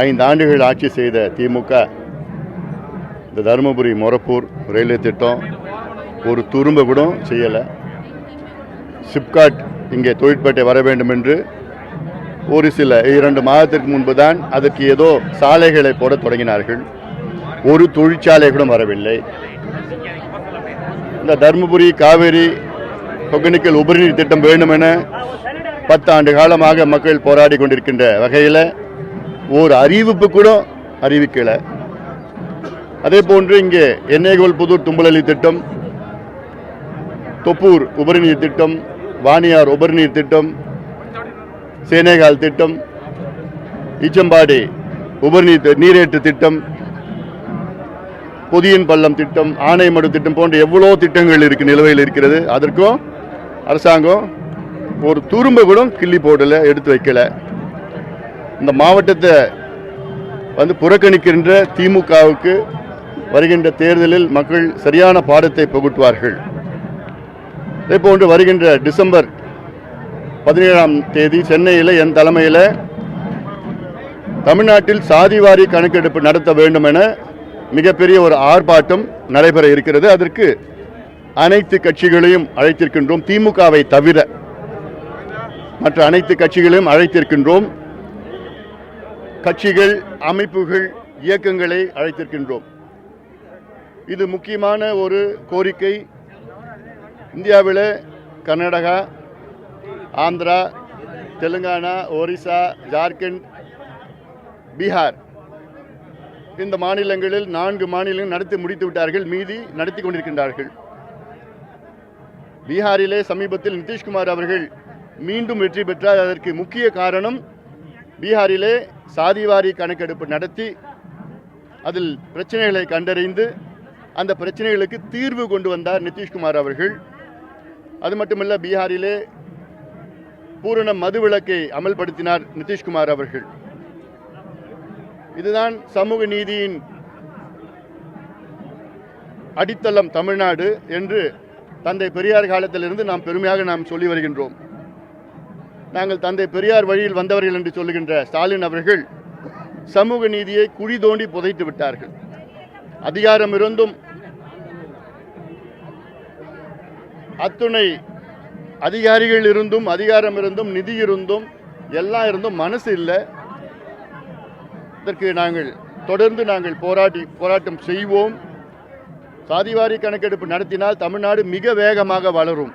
5 ஆண்டுகள் ஆட்சி செய்த திமுக இந்த தருமபுரி மொரப்பூர் ரயில்வே திட்டம் ஒரு துரும்ப கூட செய்யலை. சிப்காட் இங்கே தொழிற்பேட்டை வர வேண்டும் என்று ஒரு சில 2 மாதத்திற்கு முன்பு தான் அதற்கு ஏதோ சாலைகளை போட தொடங்கினார்கள். ஒரு தொழிற்சாலை கூட வரவில்லை. இந்த தருமபுரி காவேரி ஒகேனக்கல் உபரிநீர் திட்டம் வேண்டும் என 10 ஆண்டு காலமாக மக்கள் போராடி கொண்டிருக்கின்ற வகையில் ஒரு அறிவிப்பு கூட அறிவிக்கலை. அதே போன்று இங்கே எண்ணெய்கோல் புதூர் தும்பலி திட்டம், தொப்பூர் உபரிநீர் திட்டம், வாணியார் உபரிநீர் திட்டம், சேனேகால் திட்டம், ஈச்சம்பாடி உபரிநீர் நீரேற்று திட்டம், பொதியன் பள்ளம் திட்டம், ஆனைமடு திட்டம் போன்ற எவ்வளோ திட்டங்கள் நிலுவையில் இருக்கிறது. அதற்கும் அரசாங்கம் ஒரு துரும்ப கூட கிள்ளி போடலை, எடுத்து வைக்கலை. இந்த மாவட்டத்தை புறக்கணிக்கின்ற திமுகவுக்கு வருகின்ற தேர்தலில் மக்கள் சரியான பாடத்தை புகட்டுவார்கள். அதே போன்று வருகின்ற டிசம்பர் 17ஆம் தேதி சென்னையில் என் தலைமையில் தமிழ்நாட்டில் சாதிவாரி கணக்கெடுப்பு நடத்த வேண்டும் என மிகப்பெரிய ஒரு ஆர்ப்பாட்டம் நடைபெற இருக்கிறது. அதற்கு அனைத்து கட்சிகளையும் அழைத்திருக்கின்றோம். திமுகவை தவிர மற்ற அனைத்து கட்சிகளையும் அழைத்திருக்கின்றோம். கட்சிகள், அமைப்புகள், இயக்கங்களை அழைத்திருக்கின்றோம். இது முக்கியமான ஒரு கோரிக்கை. இந்தியாவில் கர்நாடகா, ஆந்திரா, தெலுங்கானா, ஒரிசா, ஜார்க்கண்ட், பீகார் இந்த மாநிலங்களில் 4 மாநிலங்கள் நடத்தி முடித்து விட்டார்கள். மீதி நடத்தி கொண்டிருக்கின்றார்கள். பீகாரிலே சமீபத்தில் நிதிஷ்குமார் அவர்கள் மீண்டும் வெற்றி பெற்றார். அதற்கு முக்கிய காரணம் பீகாரிலே சாதிவாரி கணக்கெடுப்பு நடத்தி அதில் பிரச்சனைகளை கண்டறிந்து அந்த பிரச்சனைகளுக்கு தீர்வு கொண்டு வந்தார் நிதிஷ்குமார் அவர்கள். அது மட்டுமல்ல, பீகாரிலே பூரண மதுவிலக்கை அமல்படுத்தினார் நிதிஷ்குமார் அவர்கள். இதுதான் சமூக நீதியின் அடித்தளம் தமிழ்நாடு என்று தந்தை பெரியார் காலத்திலிருந்து நாம் பெருமையாக சொல்லி வருகின்றோம். நாங்கள் தந்தை பெரியார் வழியில் வந்தவர்கள் என்று சொல்லுகின்ற ஸ்டாலின் அவர்கள் சமூக நீதியை குழி தோண்டி புதைத்து விட்டார்கள். அதிகாரம் இருந்தும், அத்துணை அதிகாரிகள் இருந்தும், அதிகாரம் இருந்தும், நிதி இருந்தும், எல்லாம் இருந்தும் மனசு இல்லை. இதற்கு நாங்கள் தொடர்ந்து போராட்டம் செய்வோம். சாதிவாரி கணக்கெடுப்பு நடத்தினால் தமிழ்நாடு மிக வேகமாக வளரும்.